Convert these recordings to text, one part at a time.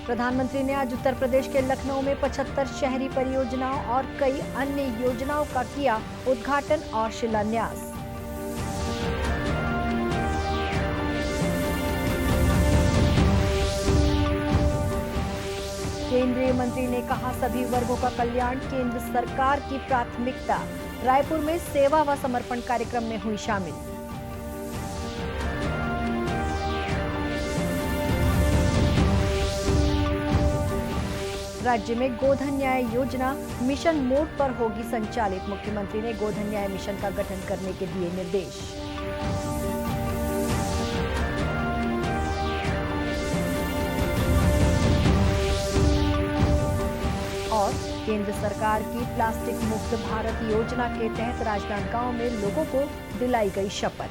प्रधानमंत्री ने आज उत्तर प्रदेश के लखनऊ में 75 शहरी परियोजनाओं और कई अन्य योजनाओं का किया उद्घाटन और शिलान्यास। केंद्रीय मंत्री ने कहा, सभी वर्गों का कल्याण केंद्र सरकार की प्राथमिकता। रायपुर में सेवा व समर्पण कार्यक्रम में हुई शामिल। राज्य में गोधन न्याय योजना मिशन मोड पर होगी संचालित। मुख्यमंत्री ने गोधन न्याय मिशन का गठन करने के दिए निर्देश। और केंद्र सरकार की प्लास्टिक मुक्त भारत योजना के तहत राजनांदगांव में लोगों को दिलाई गई शपथ।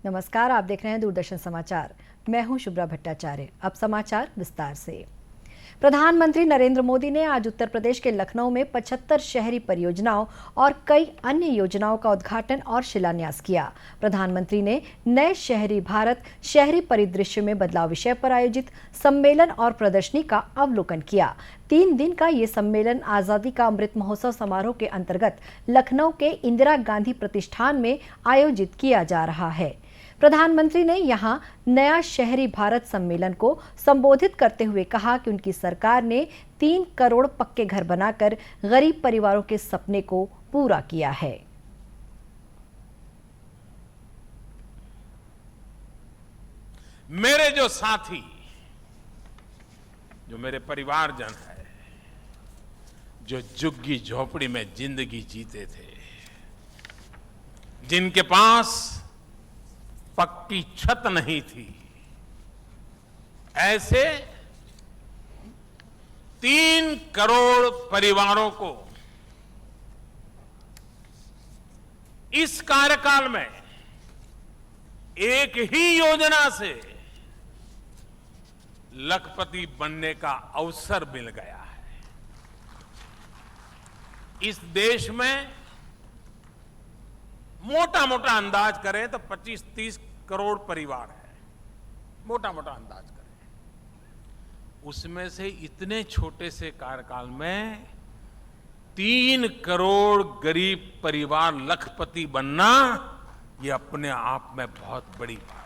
नमस्कार, आप देख रहे हैं दूरदर्शन समाचार। मैं हूं शुभ्रा भट्टाचार्य। अब समाचार विस्तार से। प्रधानमंत्री नरेंद्र मोदी ने आज उत्तर प्रदेश के लखनऊ में 75 शहरी परियोजनाओं और कई अन्य योजनाओं का उद्घाटन और शिलान्यास किया। प्रधानमंत्री ने नए शहरी भारत शहरी परिदृश्य में बदलाव विषय पर आयोजित सम्मेलन और प्रदर्शनी का अवलोकन किया। 3 दिन का ये सम्मेलन आजादी का अमृत महोत्सव समारोह के अंतर्गत लखनऊ के इंदिरा गांधी प्रतिष्ठान में आयोजित किया जा रहा है। प्रधानमंत्री ने यहां नया शहरी भारत सम्मेलन को संबोधित करते हुए कहा कि उनकी सरकार ने 3 करोड़ पक्के घर बनाकर गरीब परिवारों के सपने को पूरा किया है। मेरे जो साथी, जो मेरे परिवारजन है, जो झुग्गी झोपड़ी में जिंदगी जीते थे, जिनके पास पक्की छत नहीं थी, ऐसे 3 करोड़ परिवारों को इस कार्यकाल में एक ही योजना से लखपति बनने का अवसर मिल गया है। इस देश में मोटा मोटा अंदाज करें तो 25-30 करोड़ परिवार है, मोटा मोटा अंदाज करें। उसमें से इतने छोटे से कार्यकाल में 3 करोड़ गरीब परिवार लखपति बनना, ये अपने आप में बहुत बड़ी बात है।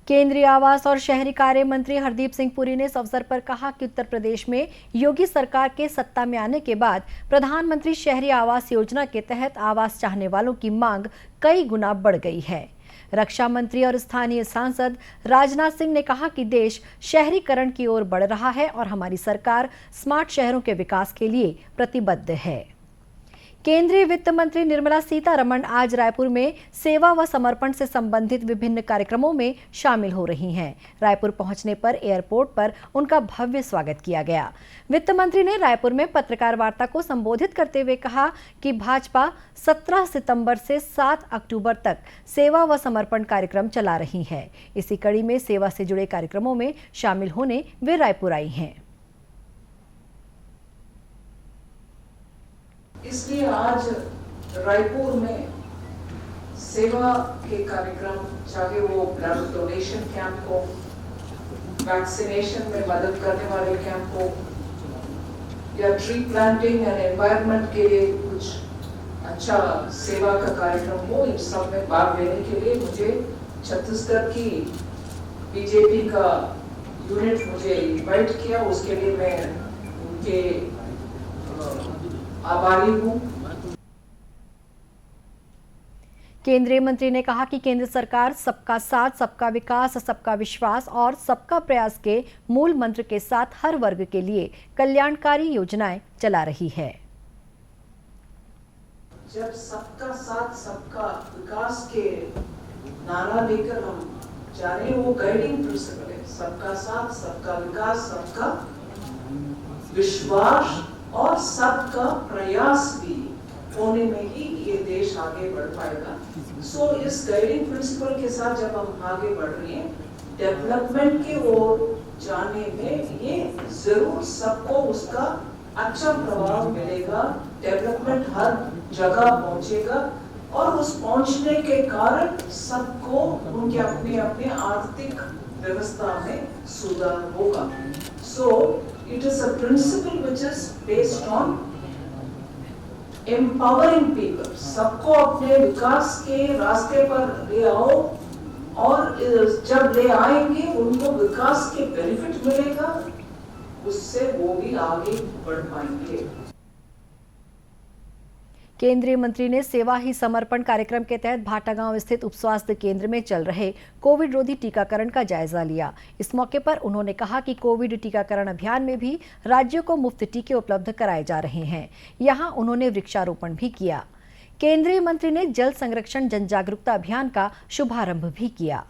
केंद्रीय आवास और शहरी कार्य मंत्री हरदीप सिंह पुरी ने इस अवसर पर कहा कि उत्तर प्रदेश में योगी सरकार के सत्ता में आने के बाद प्रधानमंत्री शहरी आवास योजना के तहत आवास चाहने वालों की मांग कई गुना बढ़ गई है। रक्षा मंत्री और स्थानीय सांसद राजनाथ सिंह ने कहा कि देश शहरीकरण की ओर बढ़ रहा है और हमारी सरकार स्मार्ट शहरों के विकास के लिए प्रतिबद्ध है। केंद्रीय वित्त मंत्री निर्मला सीतारमण आज रायपुर में सेवा व समर्पण से संबंधित विभिन्न कार्यक्रमों में शामिल हो रही हैं। रायपुर पहुंचने पर एयरपोर्ट पर उनका भव्य स्वागत किया गया। वित्त मंत्री ने रायपुर में पत्रकार वार्ता को संबोधित करते हुए कहा कि भाजपा 17 सितंबर से 7 अक्टूबर तक सेवा व समर्पण कार्यक्रम चला रही है। इसी कड़ी में सेवा से जुड़े कार्यक्रमों में शामिल होने वे रायपुर आई हैं। इसलिए आज रायपुर में सेवा के कार्यक्रम, चाहे वो ब्लड डोनेशन कैंप हो, वैक्सीनेशन में मदद करने वाले कैंप हो, या ट्री प्लांटिंग एंड एनवायरनमेंट के लिए कुछ अच्छा सेवा का कार्यक्रम हो, इन सब में भाग लेने के लिए मुझे छत्तीसगढ़ की बीजेपी का यूनिट मुझे इनवाइट किया। उसके लिए मैं उनके आभारी हूं। केंद्रीय मंत्री ने कहा कि केंद्र सरकार सबका साथ, सबका विकास, सबका विश्वास और सबका प्रयास के मूल मंत्र के साथ हर वर्ग के लिए कल्याणकारी योजनाएं चला रही है। जब सबका साथ सबका विकास के नारा लेकर हम जा रहे हैं, वो गाइडिंग प्रिंसिपल है, सबका साथ सबका विकास सबका विश्वास और सबका प्रयास भी होने में ही ये देश आगे बढ़ पाएगा। सो इस गाइडिंग प्रिंसिपल के साथ जब हम आगे बढ़ रहे हैं, डेवलपमेंट की ओर जाने में ये जरूर सबको उसका अच्छा प्रभाव मिलेगा। डेवलपमेंट हर जगह पहुंचेगा और उस पहुंचने के कारण सबको उनके अपने अपने आर्थिक व्यवस्था में सुधार होगा। So it is a principal which is based on empowering people. सबको अपने विकास के रास्ते पर ले आओ और जब ले आएंगे उनको विकास के बेनिफिट मिलेगा, उससे वो भी आगे बढ़ पाएंगे। केंद्रीय मंत्री ने सेवा ही समर्पण कार्यक्रम के तहत भाटागांव स्थित उप स्वास्थ्य केंद्र में चल रहे कोविड रोधी टीकाकरण का जायजा लिया। इस मौके पर उन्होंने कहा कि कोविड टीकाकरण अभियान में भी राज्यों को मुफ्त टीके उपलब्ध कराए जा रहे हैं। यहां उन्होंने वृक्षारोपण भी किया। केंद्रीय मंत्री ने जल संरक्षण जन जागरूकता अभियान का शुभारंभ भी किया।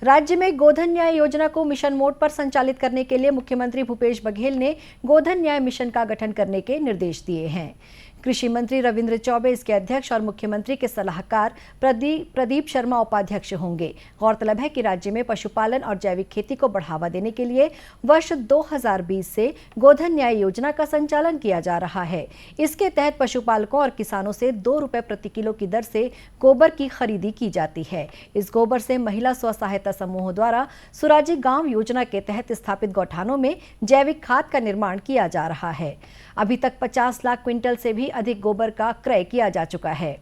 राज्य में गोधन न्याय योजना को मिशन मोड पर संचालित करने के लिए मुख्यमंत्री भूपेश बघेल ने गोधन न्याय मिशन का गठन करने के निर्देश दिए हैं। कृषि मंत्री रविंद्र चौबे इसके अध्यक्ष और मुख्यमंत्री के सलाहकार प्रदीप शर्मा उपाध्यक्ष होंगे। गौरतलब है कि राज्य में पशुपालन और जैविक खेती को बढ़ावा देने के लिए वर्ष 2020 से गोधन न्याय योजना का संचालन किया जा रहा है। इसके तहत पशुपालकों और किसानों से 2 रुपए प्रति किलो की दर से गोबर की खरीदी की जाती है। इस गोबर से महिला स्व सहायता समूहों द्वारा सुराजी गांव योजना के तहत स्थापित गौठानों में जैविक खाद का निर्माण किया जा रहा है। अभी तक 50 लाख क्विंटल से भी अधिक गोबर का क्रय किया जा चुका है।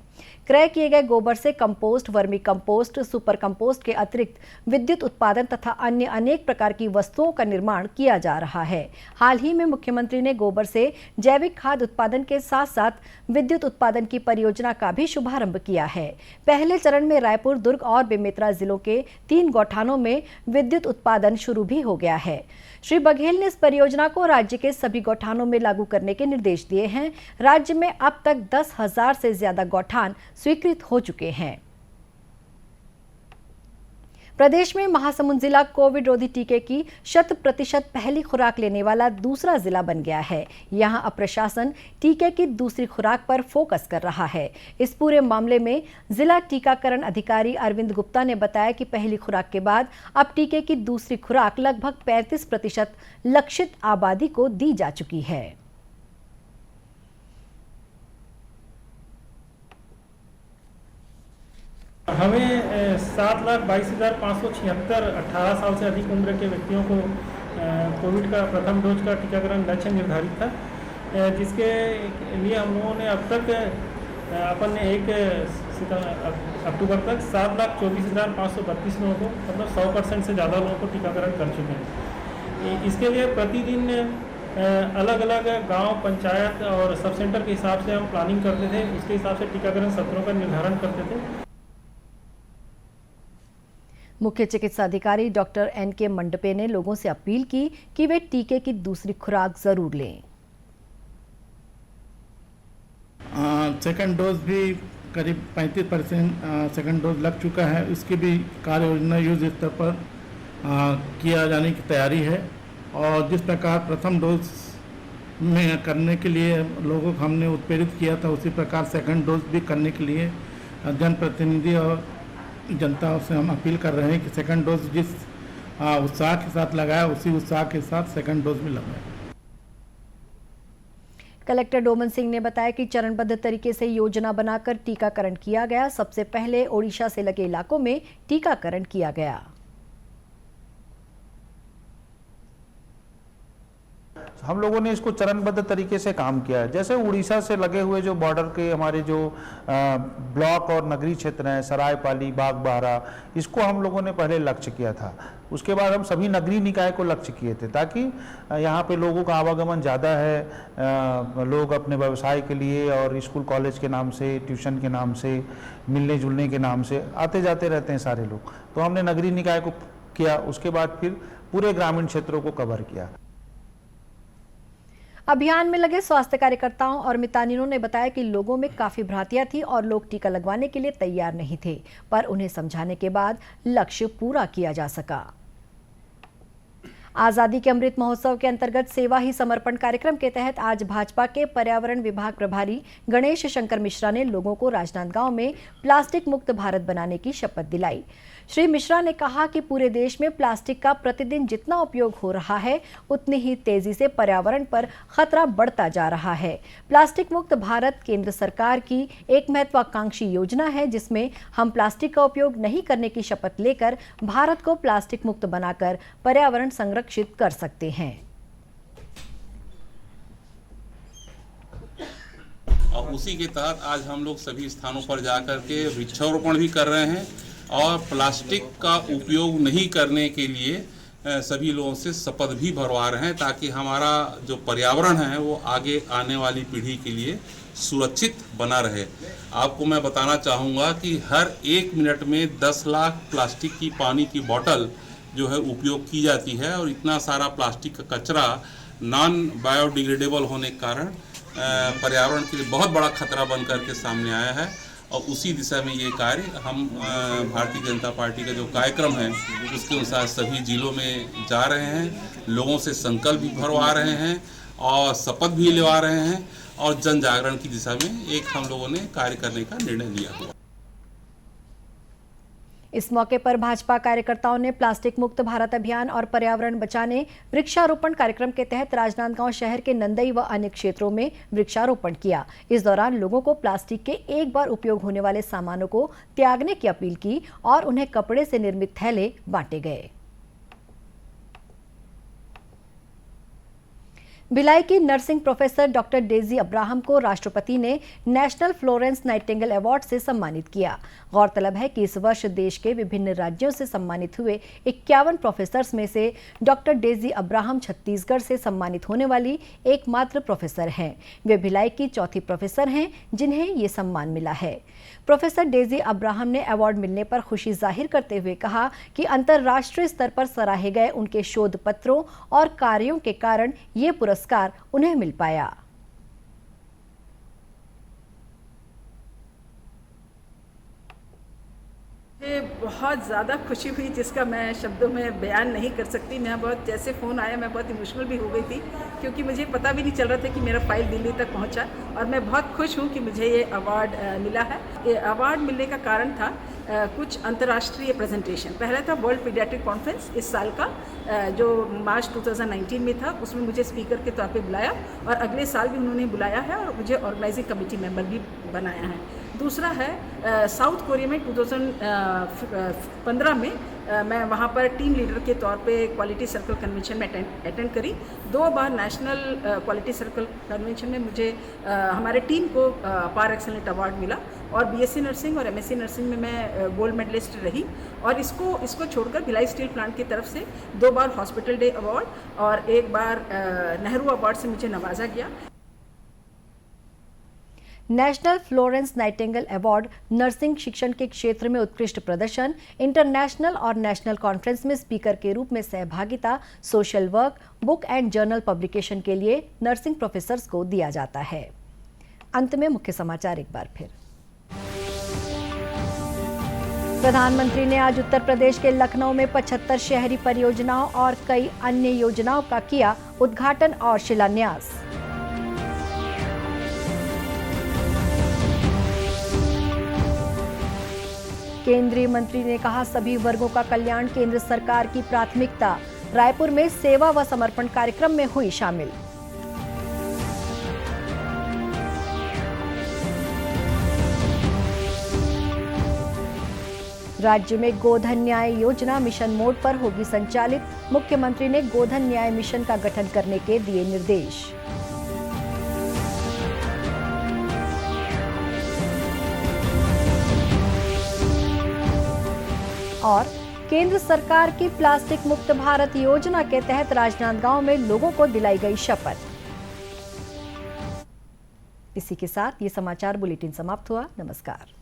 क्रय किए गए गोबर से compost, vermi compost, super compost के अतिरिक्त विद्युत उत्पादन तथा अन्य अनेक प्रकार की वस्तुओं का निर्माण किया जा रहा है। हाल ही में मुख्यमंत्री ने गोबर से जैविक खाद उत्पादन के साथ साथ विद्युत उत्पादन की परियोजना का भी शुभारंभ किया है। पहले चरण में रायपुर, दुर्ग और बेमेतरा जिलों के 3 गौठानों में विद्युत उत्पादन शुरू भी हो गया है। श्री बघेल ने इस परियोजना को राज्य के सभी गौठानों में लागू करने के निर्देश दिए हैं। राज्य में अब तक 10,000 से ज्यादा गौठान स्वीकृत हो चुके हैं। प्रदेश में महासमुंद जिला कोविड रोधी टीके की 100% पहली खुराक लेने वाला दूसरा जिला बन गया है। यहां अब प्रशासन टीके की दूसरी खुराक पर फोकस कर रहा है। इस पूरे मामले में जिला टीकाकरण अधिकारी अरविंद गुप्ता ने बताया कि पहली खुराक के बाद अब टीके की दूसरी खुराक लगभग 35% लक्षित आबादी को दी जा चुकी है। हमें 7,22,576 18 साल से अधिक उम्र के व्यक्तियों को कोविड का प्रथम डोज का टीकाकरण लक्ष्य निर्धारित था, जिसके लिए हम लोगों ने अब तक अपन 1 अक्टूबर तक 7,24,532 लोगों को, मतलब 100% से ज़्यादा लोगों को टीकाकरण कर चुके हैं। इसके लिए प्रतिदिन अलग अलग गांव, पंचायत और सब सेंटर के हिसाब से हम प्लानिंग करते थे। उसके हिसाब से टीकाकरण सत्रों का निर्धारण करते थे। मुख्य चिकित्सा अधिकारी डॉक्टर NK मंडपे ने लोगों से अपील की कि वे टीके की दूसरी खुराक जरूर लें। सेकंड डोज भी करीब 35% सेकंड डोज लग चुका है। इसकी भी कार्य योजना युद्ध स्तर पर किया जाने की तैयारी है और जिस प्रकार प्रथम डोज में करने के लिए लोगों को हमने उत्प्रेरित किया था, उसी प्रकार सेकंड डोज भी करने के लिए जनप्रतिनिधि और जनता से हम अपील कर रहे हैं कि सेकंड डोज जिस उत्साह के साथ लगाया, उसी उत्साह के साथ सेकंड डोज भी लगाए। कलेक्टर डोमन सिंह ने बताया कि चरणबद्ध तरीके से योजना बनाकर टीकाकरण किया गया। सबसे पहले ओडिशा से लगे इलाकों में टीकाकरण किया गया। हम लोगों ने इसको चरणबद्ध तरीके से काम किया है। जैसे उड़ीसा से लगे हुए जो बॉर्डर के हमारे जो ब्लॉक और नगरीय क्षेत्र हैं, सरायपाली, बागबाहरा, इसको हम लोगों ने पहले लक्ष्य किया था। उसके बाद हम सभी नगरीय निकाय को लक्ष्य किए थे, ताकि यहाँ पे लोगों का आवागमन ज़्यादा है। लोग अपने व्यवसाय के लिए और स्कूल कॉलेज के नाम से, ट्यूशन के नाम से, मिलने जुलने के नाम से आते जाते रहते हैं सारे लोग। तो हमने नगरीय निकाय को किया, उसके बाद फिर पूरे ग्रामीण क्षेत्रों को कवर किया। अभियान में लगे स्वास्थ्य कार्यकर्ताओं और मितानिनों ने बताया कि लोगों में काफी भ्रांतियां थी और लोग टीका लगवाने के लिए तैयार नहीं थे, पर उन्हें समझाने के बाद लक्ष्य पूरा किया जा सका। आजादी के अमृत महोत्सव के अंतर्गत सेवा ही समर्पण कार्यक्रम के तहत आज भाजपा के पर्यावरण विभाग प्रभारी गणेश शंकर मिश्रा ने लोगों को राजनांदगांव में प्लास्टिक मुक्त भारत बनाने की शपथ दिलाई। श्री मिश्रा ने कहा कि पूरे देश में प्लास्टिक का प्रतिदिन जितना उपयोग हो रहा है, उतनी ही तेजी से पर्यावरण पर खतरा बढ़ता जा रहा है। प्लास्टिक मुक्त भारत केंद्र सरकार की एक महत्वाकांक्षी योजना है, जिसमें हम प्लास्टिक का उपयोग नहीं करने की शपथ लेकर भारत को प्लास्टिक मुक्त बनाकर पर्यावरण संरक्षित कर सकते हैं। और उसी के तहत आज हम लोग सभी स्थानों पर जाकर के वृक्षारोपण भी कर रहे हैं और प्लास्टिक का उपयोग नहीं करने के लिए सभी लोगों से शपथ भी भरवा रहे हैं, ताकि हमारा जो पर्यावरण है वो आगे आने वाली पीढ़ी के लिए सुरक्षित बना रहे। आपको मैं बताना चाहूँगा कि हर 1 मिनट में 10 लाख प्लास्टिक की पानी की बोतल जो है उपयोग की जाती है, और इतना सारा प्लास्टिक का कचरा नॉन बायोडिग्रेडेबल होने के कारण पर्यावरण के लिए बहुत बड़ा खतरा बन करके सामने आया है। और उसी दिशा में ये कार्य हम भारतीय जनता पार्टी का जो कार्यक्रम है उसके अनुसार सभी जिलों में जा रहे हैं, लोगों से संकल्प भी भरवा रहे हैं और शपथ भी लेवा रहे हैं, और जन जागरण की दिशा में एक हम लोगों ने कार्य करने का निर्णय लिया हुआ। इस मौके पर भाजपा कार्यकर्ताओं ने प्लास्टिक मुक्त भारत अभियान और पर्यावरण बचाने वृक्षारोपण कार्यक्रम के तहत राजनांदगांव शहर के नंदई व अन्य क्षेत्रों में वृक्षारोपण किया। इस दौरान लोगों को प्लास्टिक के एक बार उपयोग होने वाले सामानों को त्यागने की अपील की और उन्हें कपड़े से निर्मित थैले बांटे गए। भिलाई की nursing professor doctor Daisy Abraham को राष्ट्रपति ने नेशनल फ्लोरेंस नाइटिंगेल अवार्ड से सम्मानित किया। गौरतलब है कि इस वर्ष देश के विभिन्न राज्यों से सम्मानित हुए 51 प्रोफेसर्स में से डॉक्टर डेजी अब्राहम छत्तीसगढ़ से सम्मानित होने वाली एकमात्र प्रोफेसर हैं। वे भिलाई की चौथी प्रोफेसर हैं जिन्हें ये सम्मान मिला है। प्रोफेसर डेजी अब्राहम ने अवार्ड मिलने पर खुशी जाहिर करते हुए कहा कि अंतर्राष्ट्रीय स्तर पर सराहे गए उनके शोध पत्रों और कार्यों के कारण ये पुरस्कार उन्हें मिल पाया। मुझे बहुत ज़्यादा खुशी हुई जिसका मैं शब्दों में बयान नहीं कर सकती। मैं बहुत, जैसे फ़ोन आया मैं बहुत इमोशनल भी हो गई थी, क्योंकि मुझे पता भी नहीं चल रहा था कि मेरा फाइल दिल्ली तक पहुंचा, और मैं बहुत खुश हूं कि मुझे ये अवार्ड मिला है। ये अवार्ड मिलने का कारण था कुछ अंतर्राष्ट्रीय प्रेजेंटेशन। पहला था वर्ल्ड पीडियाट्रिक कॉन्फ्रेंस इस साल का, जो मार्च 2019 में था, उसमें मुझे स्पीकर के तौर पे बुलाया, और अगले साल भी उन्होंने बुलाया है और मुझे ऑर्गेनाइजिंग कमेटी मेंबर भी बनाया है। दूसरा है साउथ कोरिया में 2015 में मैं वहाँ पर टीम लीडर के तौर पे क्वालिटी सर्कल कन्वेंशन में अटेंड करी। 2 बार नेशनल क्वालिटी सर्कल कन्वेंशन में मुझे हमारे टीम को पार एक्सेलेंट अवार्ड मिला, और बीएससी नर्सिंग और एमएससी नर्सिंग में मैं गोल्ड मेडलिस्ट रही। और इसको छोड़कर भिलाई स्टील प्लांट की तरफ से 2 बार हॉस्पिटल डे अवार्ड और 1 बार नेहरू अवार्ड से मुझे नवाजा गया। National Florence Nightingale award nursing शिक्षण के क्षेत्र में उत्कृष्ट प्रदर्शन, इंटरनेशनल और नेशनल कॉन्फ्रेंस में स्पीकर के रूप में सहभागिता, social work, book and journal publication के लिए नर्सिंग प्रोफेसर्स को दिया जाता है। अंत में मुख्य समाचार एक बार फिर। प्रधानमंत्री ने आज उत्तर प्रदेश के लखनऊ में 75 शहरी परियोजनाओं और कई अन्य योजनाओं का किया उद्घाटन और शिलान्यास। केंद्रीय मंत्री ने कहा, सभी वर्गों का कल्याण केंद्र सरकार की प्राथमिकता। रायपुर में सेवा व समर्पण कार्यक्रम में हुई शामिल। राज्य में गोधन न्याय योजना मिशन मोड पर होगी संचालित। मुख्यमंत्री ने गोधन न्याय मिशन का गठन करने के दिए निर्देश। और केंद्र सरकार की प्लास्टिक मुक्त भारत योजना के तहत राजनांदगांव में लोगों को दिलाई गई शपथ। इसी के साथ ये समाचार बुलेटिन समाप्त हुआ। नमस्कार।